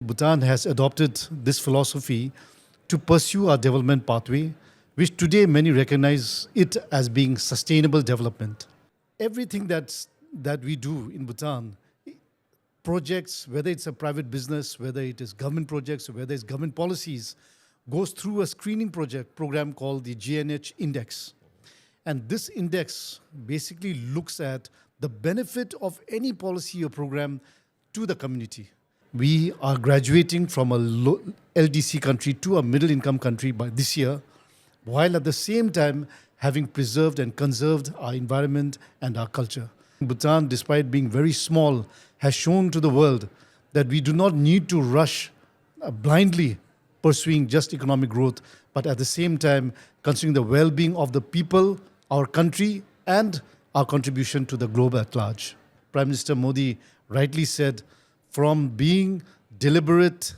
Bhutan has adopted this philosophy to pursue our development pathway, which today many recognize it as being sustainable development. Everything that we do in Bhutan, projects, whether it's a private business, whether it is government projects, or whether it's government policies, goes through a screening program called the GNH Index. And this index basically looks at the benefit of any policy or program to the community. We are graduating from a LDC country to a middle income country by this year, while at the same time having preserved and conserved our environment and our culture. Bhutan, despite being very small, has shown to the world that we do not need to rush blindly pursuing just economic growth, but at the same time considering the well-being of the people, our country, and our contribution to the globe at large. Prime Minister Modi rightly said, from being deliberate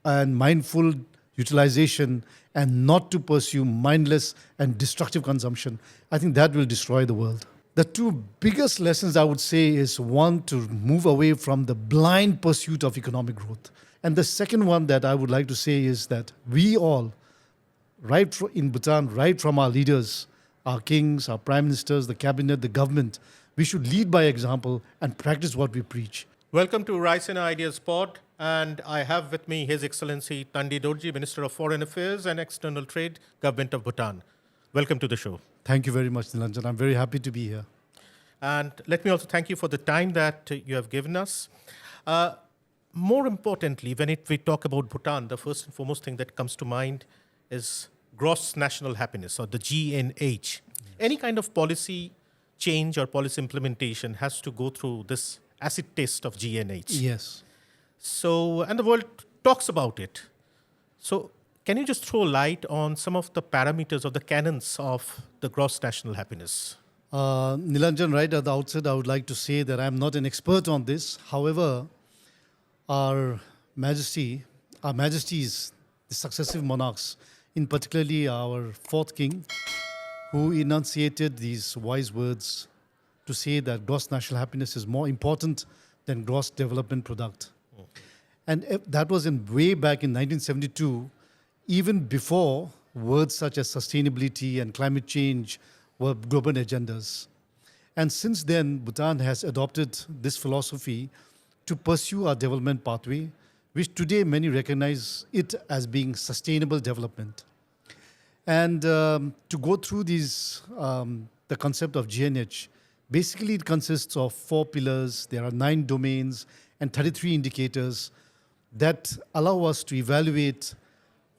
and mindful utilization and not to pursue mindless and destructive consumption, I think that will destroy the world. The two biggest lessons I would say is one, to move away from the blind pursuit of economic growth. And the second one that I would like to say is that we all, in Bhutan, right from our leaders, our kings, our prime ministers, the cabinet, the government, we should lead by example and practice what we preach. Welcome to Raisina Ideas Pod, and I have with me His Excellency Tandi Dorji, Minister of Foreign Affairs and External Trade, Government of Bhutan. Welcome to the show. Thank you very much, Nilanjan. I'm very happy to be here. And let me also thank you for the time that you have given us. More importantly, when we talk about Bhutan, the first and foremost thing that comes to mind is gross national happiness, or the GNH. Yes. Any kind of policy change or policy implementation has to go through this acid test of GNH. Yes. So, and the world talks about it. So, can you just throw light on some of the parameters of the canons of the gross national happiness? Nilanjan, right at the outset, I would like to say that I'm not an expert on this. However, our majesties, the successive monarchs, in particularly our fourth king, who enunciated these wise words to say that gross national happiness is more important than gross development product. And that was way back in 1972, even before words such as sustainability and climate change were global agendas. And since then, Bhutan has adopted this philosophy to pursue our development pathway, which today many recognize it as being sustainable development. And to go through the concept of GNH, basically it consists of 4 pillars. There are 9 domains and 33 indicators that allow us to evaluate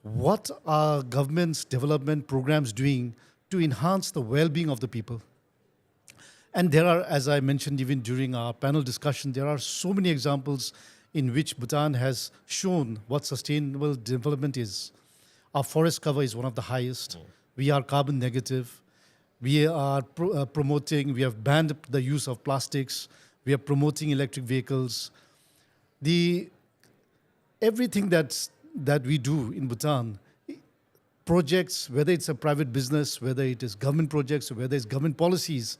what our government's development programs doing to enhance the well-being of the people. And there are, as I mentioned even during our panel discussion, there are so many examples in which Bhutan has shown what sustainable development is. Our forest cover is one of the highest. We are carbon negative. We are promoting, we have banned the use of plastics. We are promoting electric vehicles. Everything that we do in Bhutan, projects, whether it's a private business, whether it is government projects, or whether it's government policies,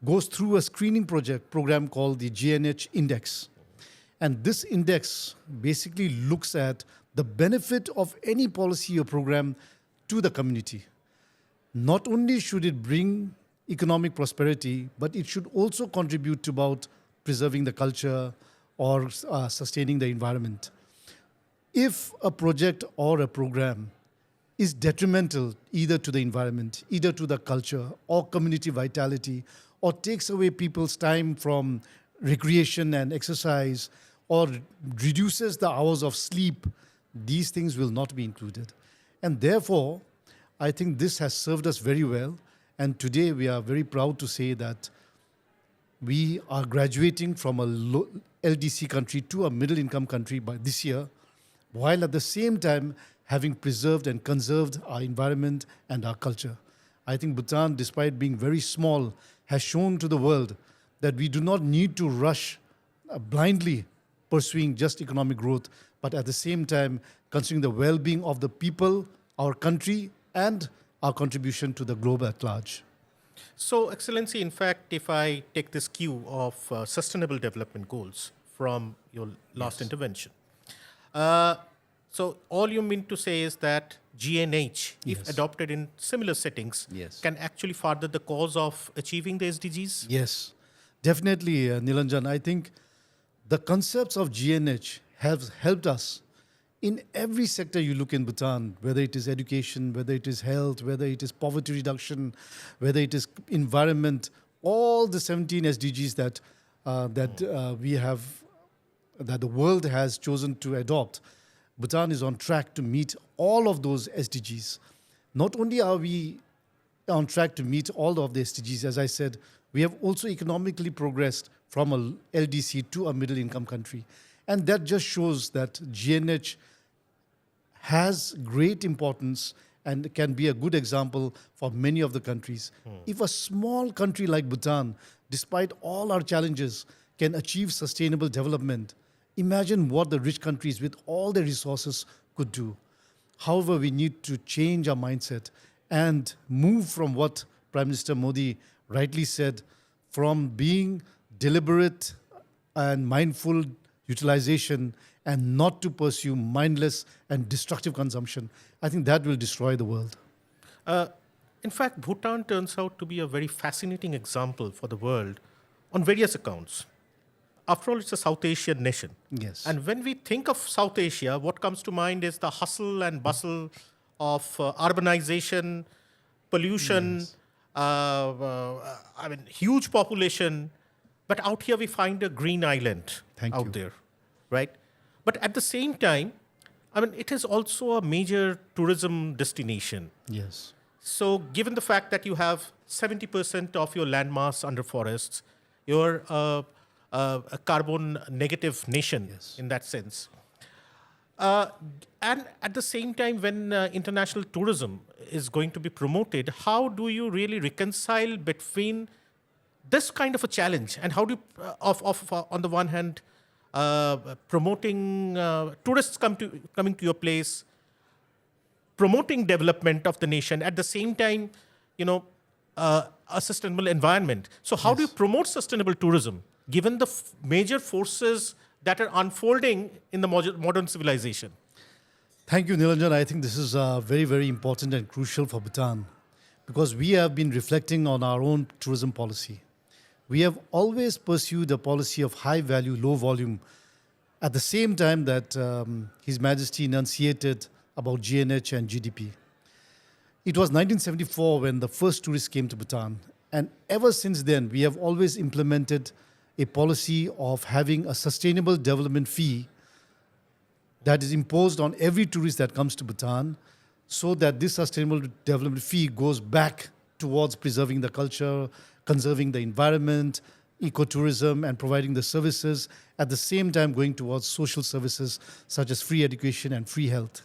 goes through a screening program called the GNH Index. And this index basically looks at the benefit of any policy or program to the community. Not only should it bring economic prosperity, but it should also contribute to about preserving the culture or sustaining the environment. If a project or a program is detrimental either to the environment, either to the culture or community vitality, or takes away people's time from recreation and exercise, or reduces the hours of sleep, these things will not be included. And therefore, I think this has served us very well. And today we are very proud to say that we are graduating from a LDC country to a middle income country by this year, while at the same time having preserved and conserved our environment and our culture. I think Bhutan, despite being very small, has shown to the world that we do not need to rush blindly pursuing just economic growth, but at the same time considering the well-being of the people, our country, and our contribution to the globe at large. So, Excellency, in fact, if I take this cue of sustainable development goals from your last intervention, Uh, so all you mean to say is that GNH, if Yes. adopted in similar settings, Yes. can actually further the cause of achieving the SDGs? Yes, definitely, Nilanjan. I think the concepts of GNH have helped us in every sector you look in Bhutan, whether it is education, whether it is health, whether it is poverty reduction, whether it is environment, all the 17 SDGs that we have, that the world has chosen to adopt. Bhutan is on track to meet all of those SDGs. Not only are we on track to meet all of the SDGs, as I said, we have also economically progressed from a LDC to a middle income country. And that just shows that GNH has great importance and can be a good example for many of the countries. If a small country like Bhutan, despite all our challenges, can achieve sustainable development, imagine what the rich countries with all their resources could do. However, we need to change our mindset and move from what Prime Minister Modi rightly said, from being deliberate and mindful utilization and not to pursue mindless and destructive consumption. I think that will destroy the world. In fact, Bhutan turns out to be a very fascinating example for the world on various accounts. After all, it's a South Asian nation. Yes. And when we think of South Asia, what comes to mind is the hustle and bustle of urbanization, pollution, huge population. But out here we find a green island Thank out you. there, right? But at the same time, it is also a major tourism destination. Yes. So, given the fact that you have 70% of your landmass under forests, you're a carbon negative nation Yes. in that sense. And at the same time, when international tourism is going to be promoted, how do you really reconcile between this kind of a challenge and how do you, on the one hand, promoting tourists coming to your place, promoting development of the nation, at the same time, a sustainable environment. So how do you promote sustainable tourism given the major forces that are unfolding in the modern civilization? Thank you, Nilanjan. I think this is very, very important and crucial for Bhutan because we have been reflecting on our own tourism policy. We have always pursued a policy of high value, low volume, at the same time that His Majesty enunciated about GNH and GDP. It was 1974 when the first tourists came to Bhutan, and ever since then, we have always implemented a policy of having a sustainable development fee that is imposed on every tourist that comes to Bhutan, so that this sustainable development fee goes back towards preserving the culture, conserving the environment, ecotourism, and providing the services, at the same time going towards social services such as free education and free health.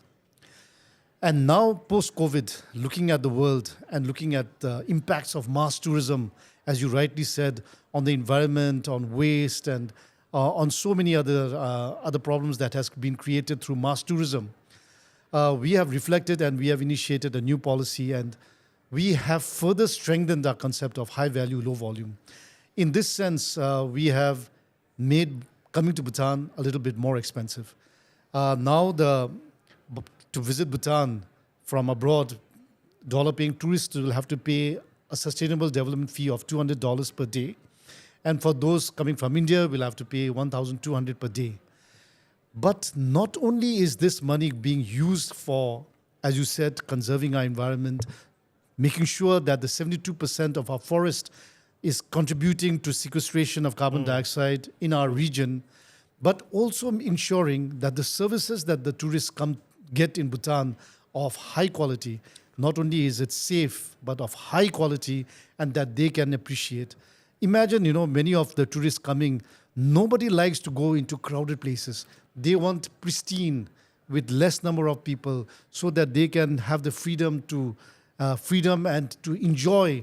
And now, post-COVID, looking at the world and looking at the impacts of mass tourism, as you rightly said, on the environment, on waste, and on so many other problems that has been created through mass tourism, we have reflected and we have initiated a new policy, and we have further strengthened our concept of high value, low volume. In this sense, we have made coming to Bhutan a little bit more expensive. Now, to visit Bhutan from abroad, dollar-paying tourists will have to pay a sustainable development fee of $200 per day. And for those coming from India, we'll have to pay $1,200 per day. But not only is this money being used for, as you said, conserving our environment, making sure that the 72% of our forest is contributing to sequestration of carbon dioxide in our region, but also ensuring that the services that the tourists get in Bhutan are of high quality. Not only is it safe, but of high quality, and that they can appreciate. Imagine, many of the tourists coming, nobody likes to go into crowded places. They want pristine, with less number of people, so that they can have the freedom and to enjoy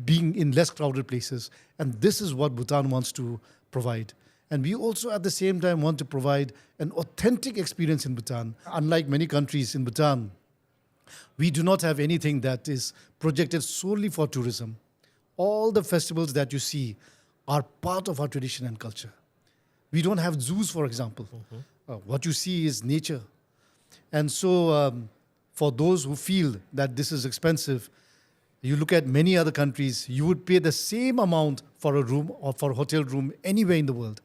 being in less crowded places. And this is what Bhutan wants to provide. And we also at the same time want to provide an authentic experience in Bhutan. Unlike many countries in Bhutan, we do not have anything that is projected solely for tourism. All the festivals that you see are part of our tradition and culture. We don't have zoos, for example. What you see is nature. And so, for those who feel that this is expensive, you look at many other countries, you would pay the same amount for a room or for a hotel room anywhere in the world.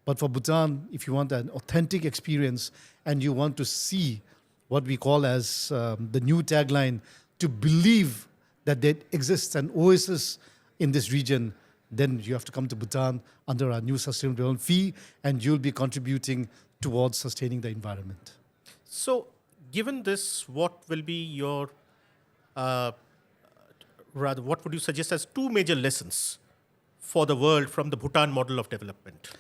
But for Bhutan, if you want an authentic experience and you want to see what we call as the new tagline, to believe that there exists an oasis in this region, then you have to come to Bhutan under our new sustainable development fee, and you'll be contributing towards sustaining the environment. So, given this, what will be your, what would you suggest as two major lessons for the world from the Bhutan model of development?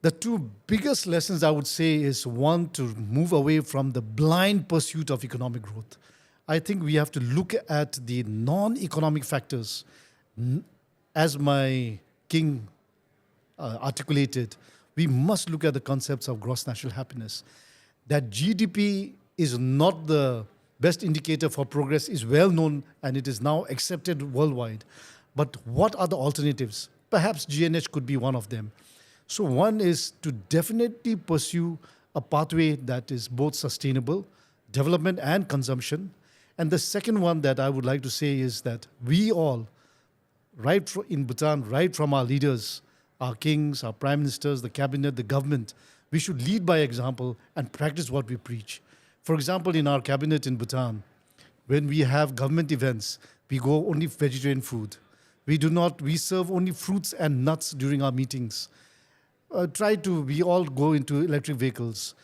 The two biggest lessons I would say is one, to move away from the blind pursuit of economic growth. I think we have to look at the non-economic factors. As my king articulated, we must look at the concepts of gross national happiness. That GDP is not the best indicator for progress is well known, and it is now accepted worldwide. But what are the alternatives? Perhaps GNH could be one of them. So one is to definitely pursue a pathway that is both sustainable, development and consumption. And the second one that I would like to say is that we all, in Bhutan, right from our leaders, our kings, our prime ministers, the cabinet, the government, we should lead by example and practice what we preach. For example, in our cabinet in Bhutan, when we have government events, we go only vegetarian food. We serve only fruits and nuts during our meetings. We all go into electric vehicles,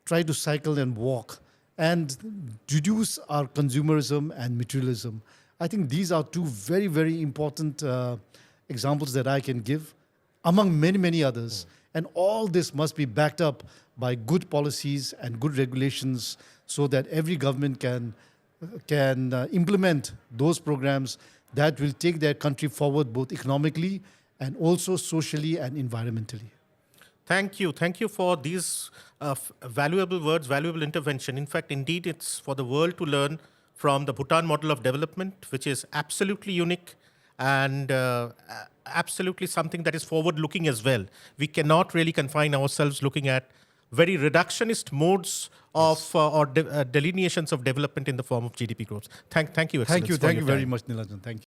try to cycle and walk, and reduce our consumerism and materialism. I think these are two very, very important examples that I can give, among many, many others. And all this must be backed up by good policies and good regulations so that every government can implement those programs that will take their country forward both economically and also socially and environmentally. Thank you. Thank you for these valuable words, valuable intervention. In fact, indeed, it's for the world to learn from the Bhutan model of development, which is absolutely unique and absolutely something that is forward-looking as well. We cannot really confine ourselves looking at very reductionist modes of delineations of development in the form of GDP growth. Thank you, Excellency. Thank you very much, Nilanjan. Thank you.